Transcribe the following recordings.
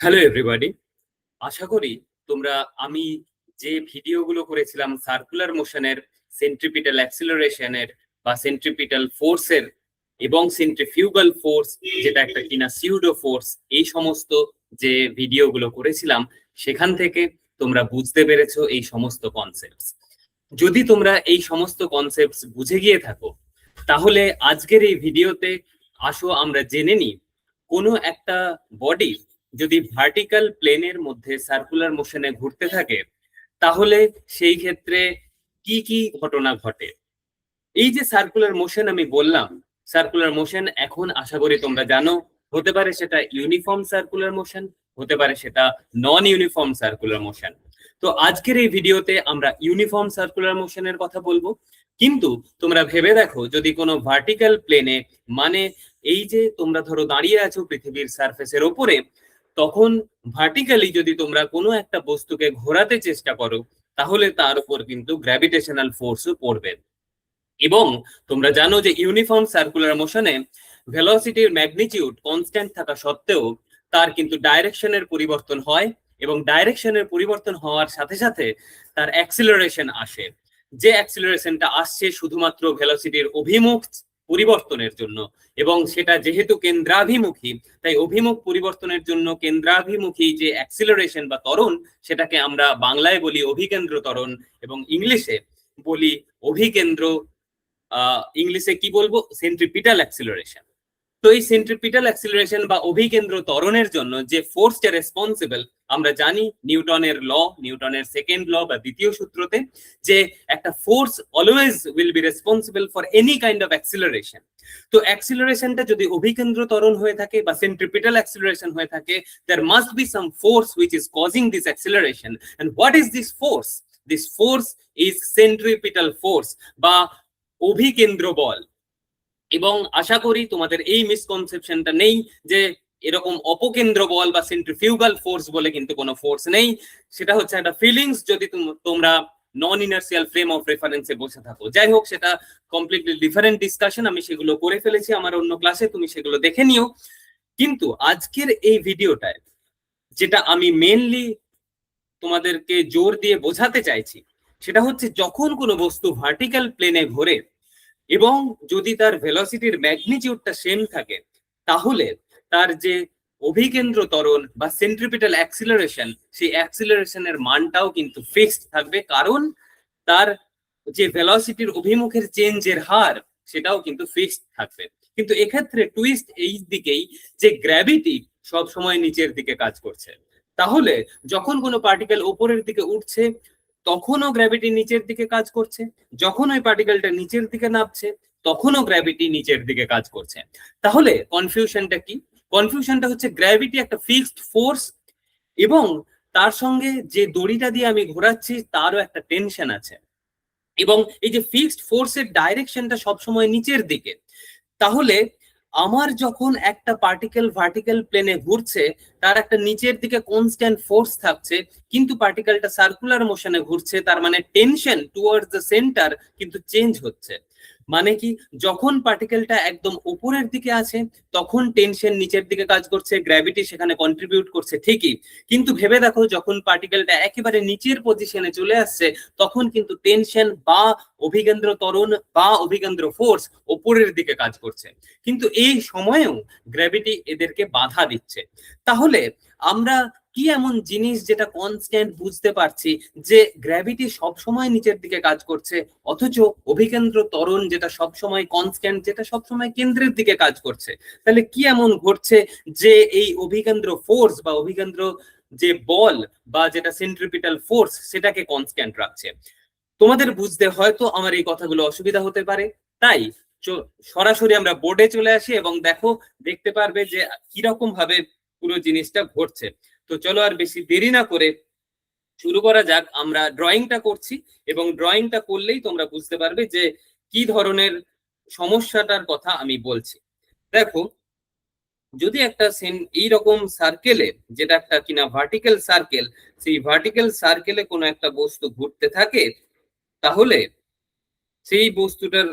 Hello everybody, আশা করি তোমরা আমি যে ভিডিওগুলো করেছিলাম সার্কুলার মোশনের, সেন্ট্রিপিটাল অ্যাক্সিলারেশনের বা সেন্ট্রিপিটাল ফোর্সের এবং সেন্ট্রিফিউগাল ফোর্স যেটা একটা কিনা সিউডো ফোর্স, এই সমস্ত যে ভিডিওগুলো করেছিলাম সেখান থেকে তোমরা বুঝতে পেরেছো এই সমস্ত কনসেপ্টস। যদি তোমরা এই সমস্ত কনসেপ্টস বুঝে গিয়ে থাকো তাহলে আজকের এই ভিডিওতে আসো আমরা জেনে নিই কোনো একটা বডি যদি ভার্টিক্যাল প্লেনের মধ্যে সার্কুলার মোশনে ঘুরতে থাকে তাহলে সেই ক্ষেত্রে কি কি ঘটনা ঘটে। এই যে সার্কুলার মোশন আমি বললাম, সার্কুলার মোশন এখন আশা করি তোমরা জানো, হতে পারে সেটা ইউনিফর্ম সার্কুলার মোশন, হতে পারে সেটা নন ইউনিফর্ম সার্কুলার মোশন। তো আজকের এই ভিডিওতে আমরা ইউনিফর্ম সার্কুলার মোশনের কথা বলবো। কিন্তু তোমরা ভেবে দেখো, যদি কোনো ভার্টিক্যাল প্লেনে, মানে এই যে তোমরা ধরো দাঁড়িয়ে আছো পৃথিবীর সারফেসের ওপরে, তখন ভার্টিক্যালি যদি তোমরা কোনো একটা বস্তুকে ঘোরাতে চেষ্টা করো তাহলে তার উপর কিন্তু গ্র্যাভিটেশনাল ফোর্সও পড়বে। এবং তোমরা জানো যে ইউনিফর্ম সার্কুলার মোশনে ভেলোসিটির ম্যাগনিটিউড কনস্ট্যান্ট থাকা সত্ত্বেও তার কিন্তু ডাইরেকশনের পরিবর্তন হয়, এবং ডাইরেকশনের পরিবর্তন হওয়ার সাথে সাথে তার অ্যাক্সিলারেশন আসে। যে অ্যাক্সিলারেশনটা আসছে শুধুমাত্র ভেলোসিটির অভিমুখ পরিবর্তনের জন্য, এবং সেটা যেহেতু কেন্দ্রাভিমুখী তাই অভিমুখ পরিবর্তনের জন্য কেন্দ্রাভিমুখী যে অ্যাক্সিলারেশন বা ত্বরণ, সেটাকে আমরা বাংলায় বলি অভিকেন্দ্র ত্বরণ এবং ইংলিশে বলি অভিকেন্দ্র, ইংলিশে কি বলবো, সেন্ট্রিপিটাল অ্যাক্সিলারেশন। তো এই সেন্ট্রিপিটাল অ্যাক্সিলারেশন বা অভিকেন্দ্র ত্বরণের জন্য যে ফোর্সটা রেসপন্সিবল, আমরা জানি নিউটনের ল, নিউটনের সেকেন্ড ল বা দ্বিতীয় সূত্রতে, যে একটা force always will be responsible for any kind of acceleration. তো অ্যাক্সিলারেশনটা যদি অভিকেন্দ্র ত্বরণ হয়ে থাকে বা সেন্ট্রিপিটাল অ্যাক্সিলারেশন হয়ে থাকে, there must be some force which is causing this acceleration. And what is this force? This force is centripetal force বা অভিকেন্দ্র বল। এবং আশা করি তোমাদের এই মিসকনসেপশনটা নেই যে এরকম অপকেন্দ্র বল বা সেন্ট্রিফিউগাল ফোর্স বলে কিন্তু কোনো ফোর্স নেই, সেটা হচ্ছে একটা ফিলিংস যদি তোমরা নন ইনার্সিয়াল ফ্রেম অফ রেফারেন্সে বসে থাকো। যাই হোক, সেটা কমপ্লিটলি ডিফারেন্ট ডিসকাশন, আমি সেগুলো করে ফেলেছি আমার অন্য ক্লাসে, তুমি সেগুলো দেখে নিও। কিন্তু আজকের এই ভিডিওটায় যেটা আমি মেনলি তোমাদেরকে জোর দিয়ে বোঝাতে চাইছি সেটা হচ্ছে, যখন কোনো বস্তু ভার্টিক্যাল প্লেনে ঘোরে এবং যদি তার ভেলোসিটির ম্যাগনিটিউডটা সেম থাকে, তাহলে তার যে অভিকেন্দ্র ত্বরণ বা সেন্ট্রিপিটাল অ্যাক্সিলারেশন, সেই অ্যাক্সিলারেশনের মানটাও কিন্তু ফিক্সড থাকবে, কারণ তার যে ভেলোসিটির অভিমুখের চেঞ্জের হার সেটাও কিন্তু ফিক্সড থাকবে। কিন্তু এক্ষেত্রে টুইস্ট এই দিকেই যে গ্র্যাভিটি সব সময় নিচের দিকে কাজ করছে। তাহলে যখন কোনো পার্টিকেল উপরের দিকে উঠছে তখনও গ্র্যাভিটি নিচের দিকে কাজ করছে, যখন ওই পার্টিকেলটা নিচের দিকে নামছে তখনও গ্র্যাভিটি নিচের দিকে কাজ করছে। তাহলে কনফিউশনটা কি? কনফিউশনটা হচ্ছে গ্র্যাভিটি একটা ফিক্সড ফোর্স, এবং তার সঙ্গে যে দড়িটা দিয়ে আমি ঘোরাচ্ছি তারও একটা টেনশন আছে, এবং এই যে ফিক্সড ফোর্সের ডাইরেকশনটা সবসময় নিচের দিকে। তাহলে আমার যখন একটা পার্টিকেল ভার্টিক্যাল প্লেনে ঘুরছে তার একটা নিচের দিকে কনস্ট্যান্ট ফোর্স থাকছে, কিন্তু পার্টিকেলটা সার্কুলার মোশনে ঘুরছে, তার মানে টেনশন টুয়ার্ডস দ্য সেন্টার কিন্তু চেঞ্জ হচ্ছে। মানে কি, যখন পার্টিকেলটা একদম উপরের দিকে আছে তখন টেনশন নিচের দিকে কাজ করছে, গ্র্যাভিটি সেখানে কন্ট্রিবিউট করছে ঠিকই, কিন্তু ভেবে দেখো যখন পার্টিকেলটা একেবারে নিচের পজিশনে চলে আসছে তখন কিন্তু টেনশন বা অভিকেন্দ্র ত্বরণ বা অভিকেন্দ্র ফোর্স উপরের দিকে কাজ করছে, কিন্তু এই সময়েও গ্র্যাভিটি এদেরকে বাধা দিচ্ছে। তাহলে আমরা কি এমন জিনিস যেটা কনস্ট্যান্ট বুঝতে পারছি যে গ্র্যাভিটি সবসময় নিচের দিকে কাজ করছে, অথচ অভিকেন্দ্র ত্বরণ যেটা সবসময় কনস্ট্যান্ট, যেটা সবসময় কেন্দ্রের দিকে কাজ করছে, তাহলে কি এমন ঘটছে যে এই অভিকেন্দ্র ফোর্স বা অভিকেন্দ্র যে বল বা যেটা সেন্ট্রিপিটাল ফোর্স সেটাকে কনস্ট্যান্ট রাখছে? তোমাদের বুঝতে হয়তো আমার এই কথাগুলো অসুবিধা হতে পারে, তাই সরাসরি আমরা বোর্ডে চলে আসি এবং দেখতে পারবে যে কিরকম ভাবে পুরো জিনিসটা ঘটছে। তো চলো আর বেশি দেরি না করে শুরু করা যাক। আমরা ড্রয়িংটা করছি এবং ড্রয়িংটা করলেই তোমরা বুঝতে পারবে যে কি ধরনের সমস্যাটার কথা আমি বলছি। দেখো, যদি একটা এইরকম সার্কেলে, যেটা একটা কিনা ভার্টিক্যাল সার্কেল, সেই ভার্টিক্যাল সার্কেলে কোনো একটা বস্তু ঘুরতে থাকে, তাহলে সেই বস্তুটার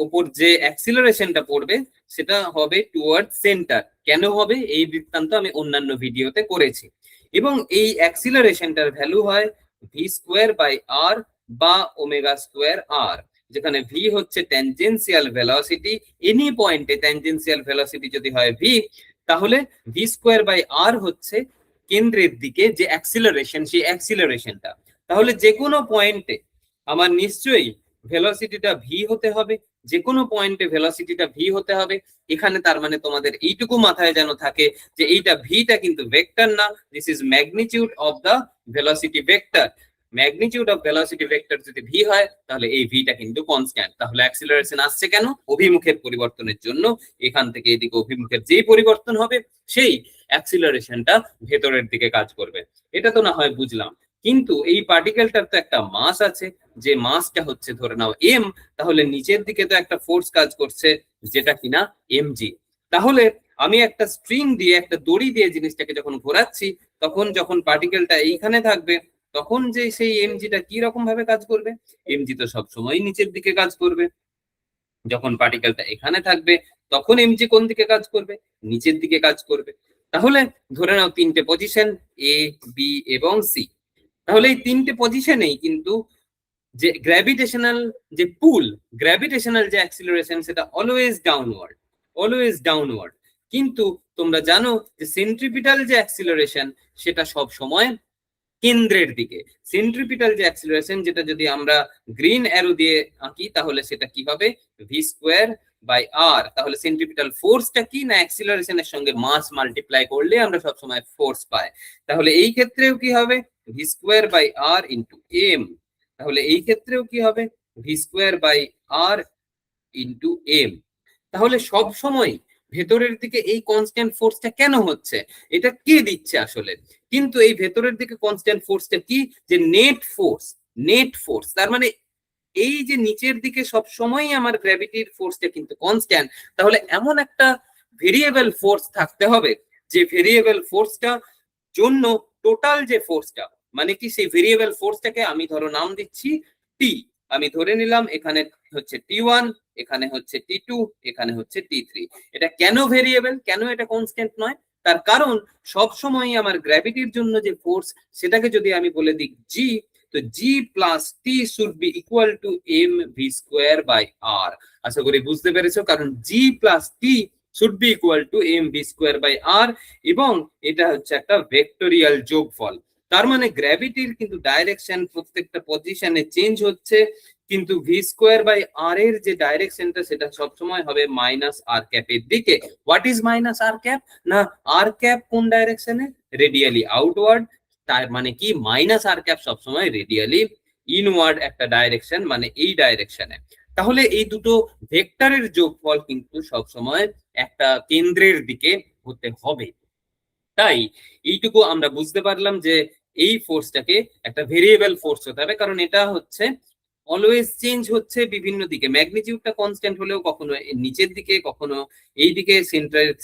ওপর যে অ্যাক্সিলারেশনটা পড়বে সেটা হবে টুয়ার্ড সেন্টার। কেন হবে এই বৃত্তান্ত আমি অন্যান্য ভিডিওতে করেছি। এবং এই অ্যাক্সিলারেশনটার ভ্যালু হয় ভি স্কোয়ার বাই আর বা ওমেগা স্কোয়ার আর, যেখানে ভি হচ্ছে ট্যানজেনশিয়াল ভেলোসিটি। এনি পয়েন্টে ট্যানজেনশিয়াল ভেলোসিটি যদি হয় ভি, তাহলে ভি স্কোয়ার বাই আর হচ্ছে কেন্দ্রের দিকে যে অ্যাক্সিলারেশন, সেই অ্যাক্সিলারেশনটা। তাহলে যে কোনো পয়েন্টে আমার নিশ্চয়ই ভেলোসিটিটা ভি হতে হবে, যে কোনো পয়েন্টে ভেলোসিটিটা ভি হতে হবে। এখানে তার মানে তোমাদের এইটুকু মাথায় যেন থাকে যে এইটা ভিটা কিন্তু ভেক্টর না, this is magnitude of the velocity vector. Magnitude of velocity vector যদি ভি হয় তাহলে এই ভিটা কিন্তু কনস্ট্যান্ট। তাহলে অ্যাক্সিলারেশন আসছে কেন? অভিমুখের পরিবর্তনের জন্য। এখান থেকে এদিকে অভিমুখের যেই পরিবর্তন হবে সেই অ্যাক্সিলারেশনটা ভেতরের দিকে কাজ করবে। এটা তো না হয় বুঝলাম, কিন্তু এই পার্টিকেলটার তো একটা মাস আছে, যে মাসটা হচ্ছে ধরে নাও এম। তাহলে নিচের দিকে তো একটা ফোর্স কাজ করছে যেটা কিনা এমজি। তাহলে আমি একটা স্ট্রিং দিয়ে, একটা দড়ি দিয়ে জিনিসটাকে যখন ঘোরাচ্ছি, তখন যখন পার্টিকেলটা এইখানে থাকবে তখন যে সেই এমজিটা কি রকম ভাবে কাজ করবে? এমজি তো সবসময় নিচের দিকে কাজ করবে। যখন পার্টিকেলটা এখানে থাকবে তখন এমজি কোন দিকে কাজ করবে? নিচের দিকে কাজ করবে। তাহলে ধরে নাও তিনটে পজিশন এ, বি এবং সি। তাহলে এই তিনটে পজিশনেই কিন্তু যে গ্র্যাভিটেশনাল যে পুল, গ্র্যাভিটেশনাল যে অ্যাক্সিলারেশন, সেটা অলওয়েজ ডাউনওয়ার্ড, অলওয়েজ ডাউনওয়ার্ড। কিন্তু তোমরা জানো যে সেন্ট্রিপিটাল যে অ্যাক্সিলারেশন সেটা সব সময় কেন্দ্রের দিকে। সেন্ট্রিপিটাল যে অ্যাক্সিলারেশন, যেটা যদি আমরা গ্রিন অ্যারো দিয়ে আঁকি তাহলে সেটা কি হবে? V square by R. তাহলে সেন্ট্রিপিটাল ফোর্সটা কি না, অ্যাক্সিলারেশনের সঙ্গে মাস মাল্টিপ্লাই করলে আমরা সবসময় ফোর্স পাই। তাহলে এই ক্ষেত্রেও কি হবে? V square by r into m. তাহলে এই ক্ষেত্রেও কি হবে? V square by r into m. তাহলে সব সময় ভেতরের দিকে এই কনস্ট্যান্ট ফোর্সটা কেন হচ্ছে? এটা কে দিচ্ছে আসলে? কিন্তু এই ভেতরের দিকে কনস্ট্যান্ট ফোর্সটা কি? যে নেট ফোর্স, নেট ফোর্স। তার মানে এই যে নিচের দিকে সব সময় আমার গ্র্যাভিটির ফোর্সটা কিন্তু কনস্ট্যান্ট। তাহলে এমন একটা ভেরিয়েবল ফোর্স থাকতে হবে যে ভেরিয়েবল ফোর্সটা জন্য টোটাল যে ফোর্সটা, মানে কি সেই ভেরিয়েবল ফোর্সটাকে আমি ধরো নাম দিচ্ছি টি। আমি ধরে নিলাম এখানে হচ্ছে টি1, এখানে হচ্ছে টি2, এখানে হচ্ছে টি3। এটা কেন ভেরিয়েবল, কেন এটা কনস্ট্যান্ট নয়? তার কারণ সব সময় আমার গ্র্যাভিটির জন্য যে ফোর্স সেটাকে যদি আমি বলে দিই জি, তো G plus T should be equal to M V square by R. আশা করি বুঝতে পেরেছো, কারণ G plus T should be equal to M V square by R, এবং এটা হচ্ছে একটা ভেক্টোরিয়াল যোগফল। তার মানে গ্র্যাভিটির কিন্তু ডাইরেকশন প্রত্যেকটা পজিশনে চেঞ্জ হচ্ছে, কিন্তু ভি স্কোয়ার বাই আর এর যে ডাইরেকশনটা সেটা সবসময় হবে মাইনাস আর ক্যাপের দিকে। What is minus r cap? না, আর ক্যাপ কোন ডাইরেকশনে? Radially outward. তার মানে কি মাইনাস আর ক্যাপ সবসময় রেডিয়ালি ইনওয়ার্ড একটা ডাইরেকশন, মানে এই ডাইরেকশনে। তাহলে এই দুটো ভেক্টরের যোগফল কিন্তু সবসময় একটা কেন্দ্রের দিকে হতে হবে। তাই এইটুকু আমরা বুঝতে পারলাম যে এই ফোর্সটাকে একটা ভেরিয়েবল ফোর্স হতে হবে, কারণ এটা হচ্ছে অলওয়েজ চেঞ্জ হচ্ছে বিভিন্ন দিকে। ম্যাগনিটিউডটা কনস্ট্যান্ট হলেও কখনো নিচের দিকে, কখনো এই দিকে,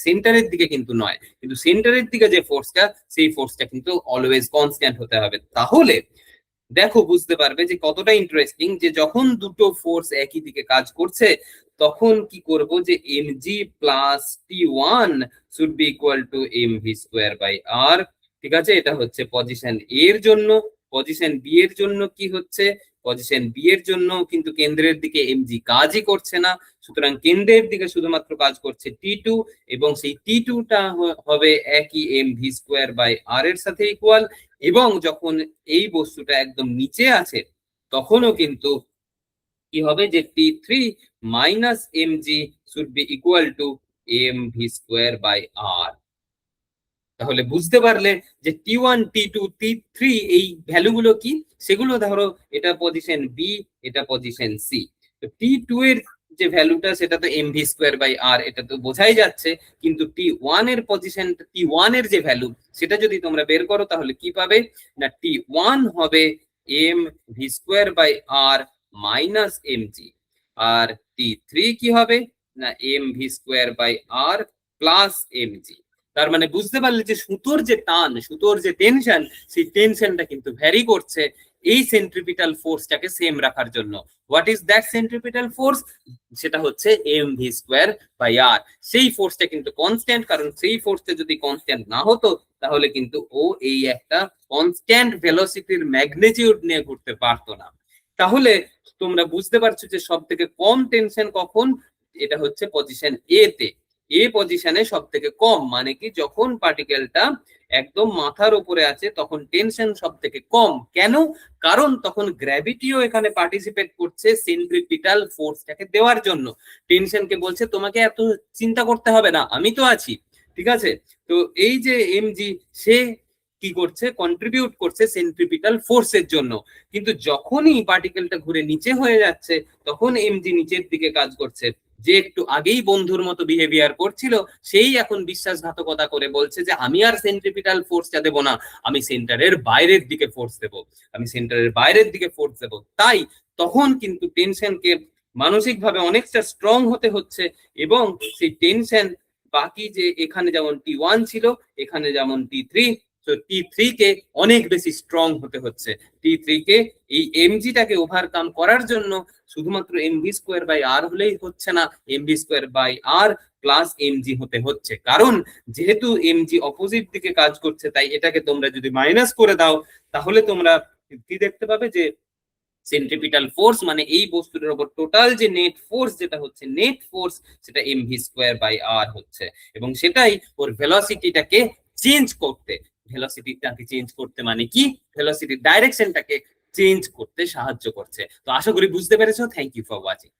সেন্টারের দিকে কিন্তু নয়। কিন্তু সেন্টারের দিকে যে ফোর্সটা, সেই ফোর্সটা কিন্তু অলওয়েজ কনস্ট্যান্ট হতে হবে। তাহলে দেখো বুঝতে পারবে যে কতটা ইন্টারেস্টিং, যে যখন দুটো ফোর্স একই দিকে কাজ করছে তখন কি করব, যে mg plus t1 should be equal to mv square by R. ঠিক আছে, এটা হচ্ছে পজিশন এ এর জন্য। পজিশন বি এর জন্য কি হচ্ছে? পজিশন বি এর জন্য কিন্তু কেন্দ্রের দিকে mg কাজই করছে না, সুতরাং কেন্দ্রের দিকে শুধুমাত্র কাজ করছে t2, এবং সেই t2টা হবে একই mv স্কোয়ার বাই আর এর সাথে ইকুয়াল। এবং যখন এই বস্তুটা একদম নিচে আছে তখনও কিন্তু কি হবে, যে t3 minus mg should be equal to mv square by R. তাহলে বুঝতে পারলে যে টি1, টি2, টি3 এই ভ্যালুগুলো কি? সেগুলো ধরো এটা পজিশন বি, এটা পজিশন সি। তো টি2 এর যে ভ্যালুটা সেটা তো mv স্কোয়ার বাই আর, এটা তো বোঝাই যাচ্ছে। কিন্তু টি1 এর পজিশন, টি1 এর যে ভ্যালু সেটা যদি তোমরা বের করো তাহলে কি পাবে? না টি1 হবে M V square by R minus MG. আর টি3 কি হবে? না M V square by R plus MG. তার মানে বুঝতে পারলে যে সুতোর যে টান, সুতোর যে টেনশন, সেই টেনশনটা কিন্তু ভ্যারি করছে এই সেন্ট্রিপিটাল ফোর্সটাকে সেম রাখার জন্য। What is that centripetal force? সেটা হচ্ছে mv স্কোয়ার বাই আর। সেই ফোর্সটা কিন্তু কনস্ট্যান্ট, কারণ সেই ফোর্সটা যদি কনস্ট্যান্ট না হতো তাহলে কিন্তু ও এই একটা কনস্ট্যান্ট ভেলোসিটির ম্যাগনিটিউড নিয়ে ঘুরতে পারতো না। তাহলে তোমরা বুঝতে পারছো যে সব থেকে কম টেনশন কখন? এটা হচ্ছে পজিশন এ তে। এ পজিশনে সব থেকে কম, মানে কি যখন পার্টিকেলটা একদম মাথার উপরে আছে তখন টেনশন সব থেকে কম। কেন? কারণ তখন গ্র্যাভিটিও এখানে পার্টিসিপেট করছে সেন্ট্রিপিটাল ফোর্সটাকে দেওয়ার জন্য। টেনশনকে বলছে তোমাকে এত চিন্তা করতে হবে না, আমি তো আছি, ঠিক আছে? তো এই যে এমজি, সে কি করছে? কন্ট্রিবিউট করছে সেন্ট্রিপিটাল ফোর্সের জন্য। কিন্তু যখনই পার্টিকেলটা ঘুরে নিচে হয়ে যাচ্ছে তখন এমজি নিচের দিকে কাজ করছে। যে একটু আগেই বন্ধুর মতো বিহেভিয়ার করছিল সেই এখন বিশ্বাসঘাতকতা করে বলছে যে আমি আর সেন্ট্রিপিটাল ফোর্সটা দেবো না, আমি সেন্টারের বাইরের দিকে ফোর্স দেবো, আমি সেন্টারের বাইরের দিকে ফোর্স দেবো। তাই তখন কিন্তু টেনশনকে মানসিকভাবে অনেকটা স্ট্রং হতে হচ্ছে, এবং সেই টেনশন বাকি যে এখানে যেমন T1 ছিল এখানে যেমন T3, তো T3 কে অনেক বেশি স্ট্রং হতে হচ্ছে। T3 কে এই এমজিটাকে ওভারকাম করার জন্য শুধুমাত্র এমভি স্কোয়ার বাই আর হলেই হচ্ছে না, m v square by R plus m g হতে হচ্ছে। কারণ যেহেতু এমজি অপোজিট দিকে কাজ করছে, তাই এটাকে তোমরা যদি মাইনাস করে দাও তাহলে তোমরা কি দেখতে পাবে? যে সেন্ট্রিপিটাল ফোর্স মানে এই বস্তুটার উপর টোটাল যে নেট ফোর্স, যেটা হচ্ছে নেট ফোর্স, সেটা এমভি স্কোয়ার বাই আর হচ্ছে। এবং সেটাই ওর ভেলোসিটিটাকে চেঞ্জ করতে, ভেলোসিটিটাকে চেঞ্জ করতে মানে কি? ভেলোসিটির ডাইরেকশনটাকে চেঞ্জ করতে সাহায্য করছে। তো আশা করি বুঝতে পেরেছো। Thank you for watching.